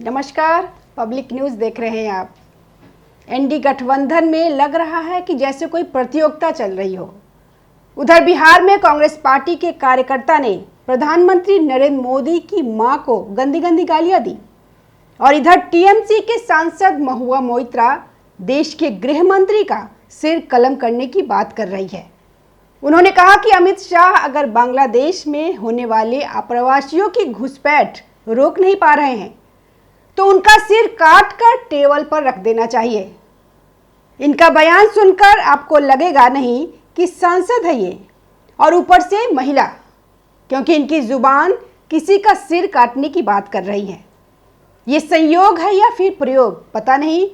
नमस्कार, public news देख रहे हैं आप। एनडी गठबंधन में लग रहा है कि जैसे कोई प्रतियोगिता चल रही हो। उधर बिहार में कांग्रेस पार्टी के कार्यकर्ता ने प्रधानमंत्री नरेंद्र मोदी की मां को गंदी गंदी गालियां दी और इधर टीएमसी के सांसद महुआ मोइत्रा देश के गृह मंत्री का सिर कलम करने की बात कर रही है। उन्होंने कहा कि अमित शाह अगर बांग्लादेश में होने वाले अप्रवासियों की घुसपैठ रोक नहीं पा रहे हैं तो उनका सिर काट कर टेबल पर रख देना चाहिए। इनका बयान सुनकर आपको लगेगा नहीं कि सांसद है ये, और ऊपर से महिला, क्योंकि इनकी जुबान किसी का सिर काटने की बात कर रही है। ये संयोग है या फिर प्रयोग पता नहीं,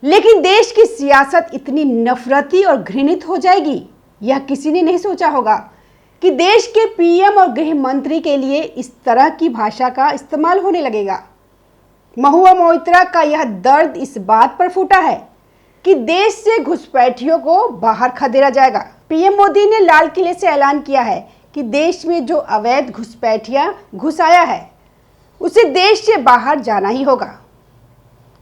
लेकिन देश की सियासत इतनी नफरती और घृणित हो जाएगी यह किसी ने नहीं सोचा होगा कि देश के पीएम और गृह मंत्री के लिए इस तरह की भाषा का इस्तेमाल होने लगेगा। महुआ मोइत्रा का यह दर्द इस बात पर फूटा है कि देश से घुसपैठियों को बाहर खदेड़ा जाएगा। पीएम मोदी ने लाल किले से ऐलान किया है कि देश में जो अवैध घुसपैठिया घुस आया है उसे देश से बाहर जाना ही होगा।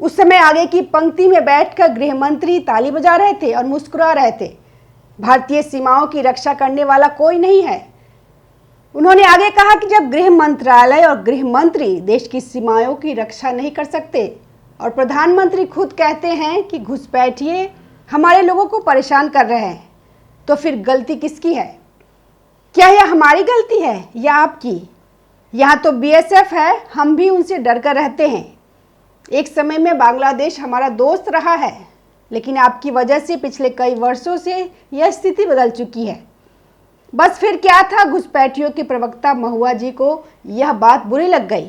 उस समय आगे की पंक्ति में बैठकर गृह मंत्री ताली बजा रहे थे और मुस्कुरा रहे थे। भारतीय सीमाओं की रक्षा करने वाला कोई नहीं है। उन्होंने आगे कहा कि जब गृह मंत्रालय और गृह मंत्री देश की सीमाओं की रक्षा नहीं कर सकते और प्रधानमंत्री खुद कहते हैं कि घुसपैठिए हमारे लोगों को परेशान कर रहे हैं, तो फिर गलती किसकी है? क्या यह हमारी गलती है या आपकी? यहाँ तो बीएसएफ है, हम भी उनसे डर कर रहते हैं। एक समय में बांग्लादेश हमारा दोस्त रहा है, लेकिन आपकी वजह से पिछले कई वर्षों से यह स्थिति बदल चुकी है। बस फिर क्या था, घुसपैठियों के प्रवक्ता महुआ जी को यह बात बुरी लग गई।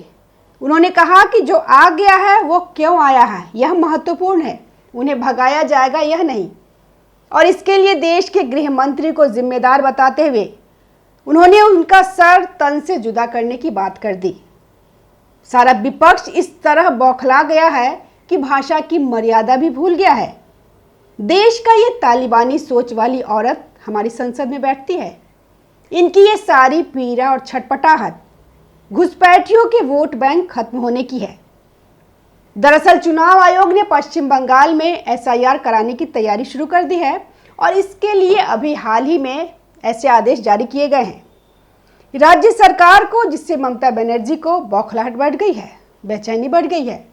उन्होंने कहा कि जो आ गया है वो क्यों आया है यह महत्वपूर्ण है, उन्हें भगाया जाएगा यह नहीं। और इसके लिए देश के गृह मंत्री को जिम्मेदार बताते हुए उन्होंने उनका सर तन से जुदा करने की बात कर दी। सारा विपक्ष इस तरह बौखला गया है कि भाषा की मर्यादा भी भूल गया है। देश का ये तालिबानी सोच वाली औरत हमारी संसद में बैठती है। इनकी ये सारी पीड़ा और छटपटाहट घुसपैठियों के वोट बैंक खत्म होने की है। दरअसल चुनाव आयोग ने पश्चिम बंगाल में एसआईआर कराने की तैयारी शुरू कर दी है और इसके लिए अभी हाल ही में ऐसे आदेश जारी किए गए हैं राज्य सरकार को, जिससे ममता बनर्जी को बौखलाहट बढ़ गई है, बेचैनी बढ़ गई है,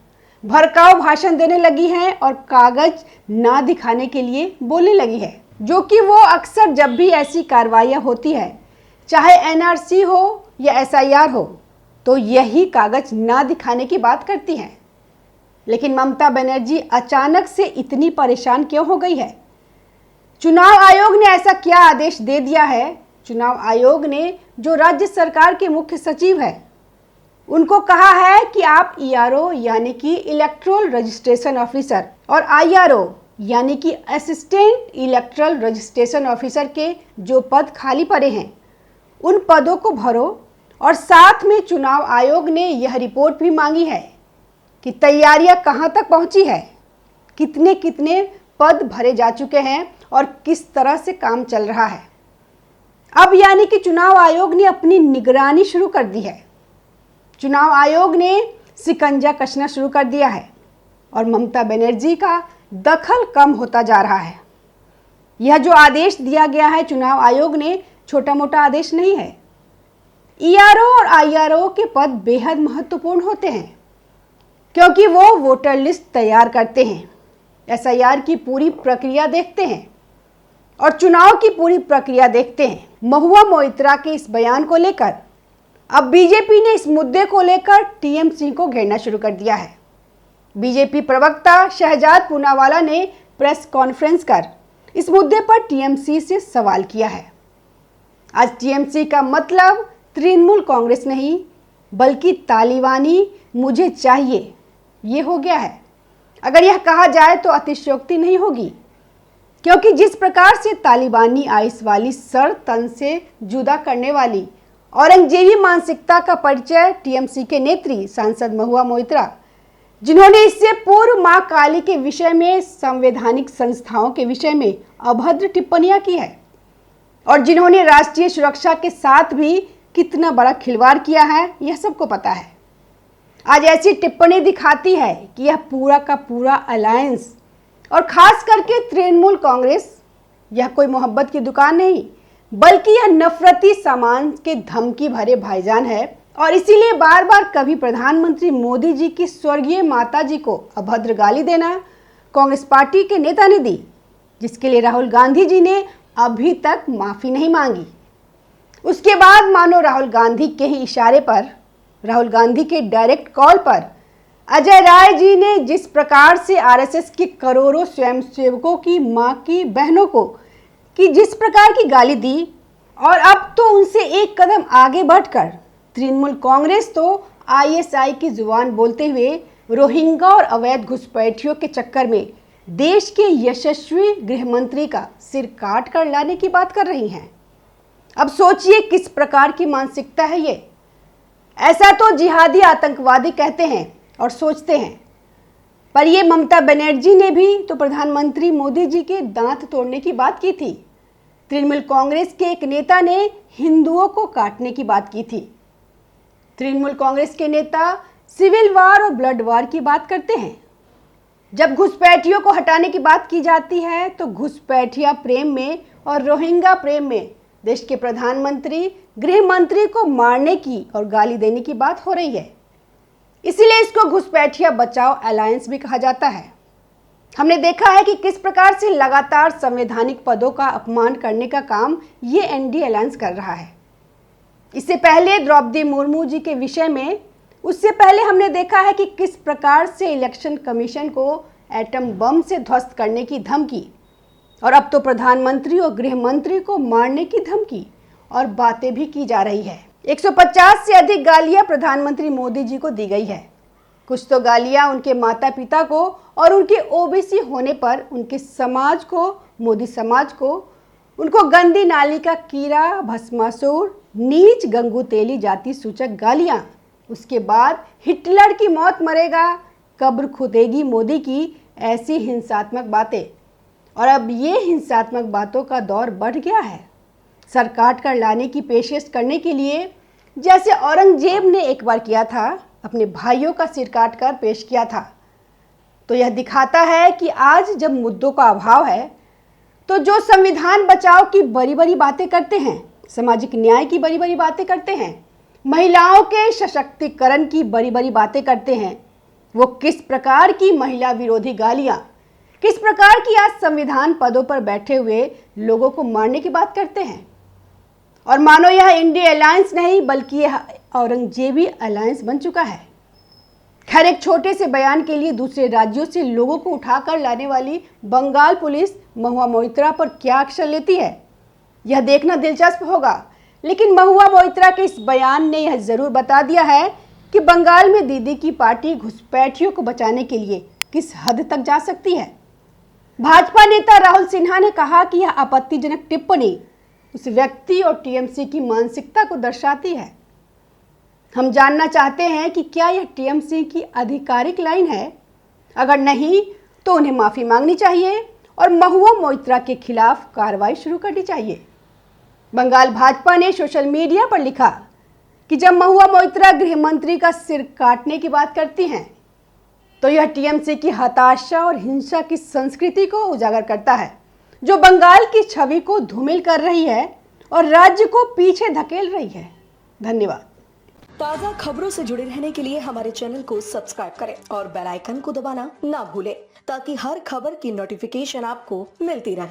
भड़काऊ भाषण देने लगी है और कागज ना दिखाने के लिए बोलने लगी है, जो कि वो अक्सर जब भी ऐसी कार्रवाइयाँ होती है, चाहे एनआरसी हो या एसआईआर हो, तो यही कागज ना दिखाने की बात करती हैं। लेकिन ममता बनर्जी अचानक से इतनी परेशान क्यों हो गई है? चुनाव आयोग ने ऐसा क्या आदेश दे दिया है? चुनाव आयोग ने जो राज्य सरकार के मुख्य सचिव है उनको कहा है कि आप ईआरओ यानी कि इलेक्टोरल रजिस्ट्रेशन ऑफिसर और आईआरओ यानी कि असिस्टेंट इलेक्टोरल रजिस्ट्रेशन ऑफिसर के जो पद खाली पड़े हैं उन पदों को भरो। और साथ में चुनाव आयोग ने यह रिपोर्ट भी मांगी है कि तैयारियां कहां तक पहुंची है, कितने कितने पद भरे जा चुके हैं और किस तरह से काम चल रहा है। अब यानी कि चुनाव आयोग ने अपनी निगरानी शुरू कर दी है। चुनाव आयोग ने शिकंजा कसना शुरू कर दिया है और ममता बनर्जी का दखल कम होता जा रहा है। यह जो आदेश दिया गया है चुनाव आयोग ने, छोटा मोटा आदेश नहीं है। ईआरओ और आईआरओ के पद बेहद महत्वपूर्ण होते हैं क्योंकि वो वोटर लिस्ट तैयार करते हैं, एसआईआर की पूरी प्रक्रिया देखते हैं और चुनाव की पूरी प्रक्रिया देखते हैं। महुआ मोइत्रा के इस बयान को लेकर अब बीजेपी ने इस मुद्दे को लेकर टीएमसी को घेरना शुरू कर दिया है। बीजेपी प्रवक्ता शहजाद पूनावाला ने प्रेस कॉन्फ्रेंस कर इस मुद्दे पर टीएमसी से सवाल किया है। आज टीएमसी का मतलब तृणमूल कांग्रेस नहीं बल्कि तालिबानी मुझे चाहिए ये हो गया है। अगर यह कहा जाए तो अतिशयोक्ति नहीं होगी, क्योंकि जिस प्रकार से तालिबानी आइस वाली सर तन से जुदा करने वाली औरंगजेबी मानसिकता का परिचय टीएमसी के नेत्री सांसद महुआ मोइत्रा, जिन्होंने इससे पूर्व मां काली के विषय में, संवैधानिक संस्थाओं के विषय में अभद्र टिप्पणियां की है और जिन्होंने राष्ट्रीय सुरक्षा के साथ भी कितना बड़ा खिलवाड़ किया है, यह सबको पता है। आज ऐसी टिप्पणी दिखाती है कि यह पूरा का पूरा अलायंस और खास करके तृणमूल कांग्रेस यह कोई मोहब्बत की दुकान नहीं, बल्कि यह नफरती सामान के धमकी भरे भाईजान है। और इसीलिए बार बार कभी प्रधानमंत्री मोदी जी की स्वर्गीय माता जी को अभद्र गाली देना कांग्रेस पार्टी के नेता ने दी, जिसके लिए राहुल गांधी जी ने अभी तक माफी नहीं मांगी। उसके बाद मानो राहुल गांधी के ही इशारे पर, राहुल गांधी के डायरेक्ट कॉल पर अजय राय जी ने जिस प्रकार से आरएसएस के करोड़ों स्वयंसेवकों की मां की बहनों को कि जिस प्रकार की गाली दी, और अब तो उनसे एक कदम आगे बढ़कर तृणमूल कांग्रेस तो आईएसआई की जुबान बोलते हुए रोहिंग्या और अवैध घुसपैठियों के चक्कर में देश के यशस्वी गृह मंत्री का सिर काट कर लाने की बात कर रही हैं। अब सोचिए किस प्रकार की मानसिकता है ये। ऐसा तो जिहादी आतंकवादी कहते हैं और सोचते हैं, पर ये ममता बनर्जी ने भी तो प्रधानमंत्री मोदी जी के दांत तोड़ने की बात की थी। तृणमूल कांग्रेस के एक नेता ने हिंदुओं को काटने की बात की थी। तृणमूल कांग्रेस के नेता सिविल वार और ब्लड वार की बात करते हैं। जब घुसपैठियों को हटाने की बात की जाती है तो घुसपैठिया प्रेम में और रोहिंग्या प्रेम में देश के प्रधानमंत्री गृह मंत्री को मारने की और गाली देने की बात हो रही है। इसीलिए इसको घुसपैठिया बचाओ अलायंस भी कहा जाता है। हमने देखा है कि किस प्रकार से लगातार संवैधानिक पदों का अपमान करने का काम ये एनडीए अलायंस कर रहा है। इससे पहले द्रौपदी मुर्मू जी के विषय में, उससे पहले हमने देखा है कि किस प्रकार से इलेक्शन कमीशन को एटम बम से ध्वस्त करने की धमकी, और अब तो प्रधानमंत्री और गृह मंत्री को मारने की धमकी और बातें भी की जा रही है। 150 से अधिक गालियां प्रधानमंत्री मोदी जी को दी गई है। कुछ तो गालियां उनके माता पिता को और उनके ओबीसी होने पर उनके समाज को, मोदी समाज को, उनको गंदी नाली का कीड़ा, भस्मासुर, नीच, गंगू तेली जाति सूचक गालियां। उसके बाद हिटलर की मौत मरेगा, कब्र खुदेगी मोदी की ऐसी हिंसात्मक बातें। और अब ये हिंसात्मक बातों का दौर बढ़ गया है। सर काट कर लाने की पेशकश करने के लिए, जैसे औरंगजेब ने एक बार किया था, अपने भाइयों का सिर काट कर पेश किया था। तो यह दिखाता है कि आज जब मुद्दों का अभाव है तो जो संविधान बचाव की बड़ी बड़ी बातें करते हैं, सामाजिक न्याय की बड़ी बड़ी बातें करते हैं, महिलाओं के सशक्तिकरण की बड़ी बड़ी बातें करते हैं, वो किस प्रकार की महिला विरोधी गालियां, किस प्रकार की आज संविधान पदों पर बैठे हुए लोगों को मारने की बात करते हैं। और मानो यह इंडिया अलायंस नहीं बल्कि यह औरंगजेबी अलायंस बन चुका है। खैर, एक छोटे से बयान के लिए दूसरे राज्यों से लोगों को उठाकर लाने वाली बंगाल पुलिस महुआ मोइत्रा पर क्या एक्शन लेती है, यह देखना दिलचस्प होगा। लेकिन महुआ मोइत्रा के इस बयान ने यह जरूर बता दिया है कि बंगाल में दीदी की पार्टी घुसपैठियों को बचाने के लिए किस हद तक जा सकती है। भाजपा नेता राहुल सिन्हा ने कहा कि यह आपत्तिजनक टिप्पणी उस व्यक्ति और टीएमसी की मानसिकता को दर्शाती है। हम जानना चाहते हैं कि क्या यह टीएमसी की आधिकारिक लाइन है। अगर नहीं तो उन्हें माफी मांगनी चाहिए और महुआ मोइत्रा के खिलाफ कार्रवाई शुरू करनी चाहिए। बंगाल भाजपा ने सोशल मीडिया पर लिखा कि जब महुआ मोइत्रा गृह मंत्री का सिर काटने की बात करती हैं तो यह टीएमसी की हताशा और हिंसा की संस्कृति को उजागर करता है, जो बंगाल की छवि को धूमिल कर रही है और राज्य को पीछे धकेल रही है। धन्यवाद। ताज़ा खबरों से जुड़े रहने के लिए हमारे चैनल को सब्सक्राइब करें और बेल आइकन को दबाना ना भूलें ताकि हर खबर की नोटिफिकेशन आपको मिलती रहे।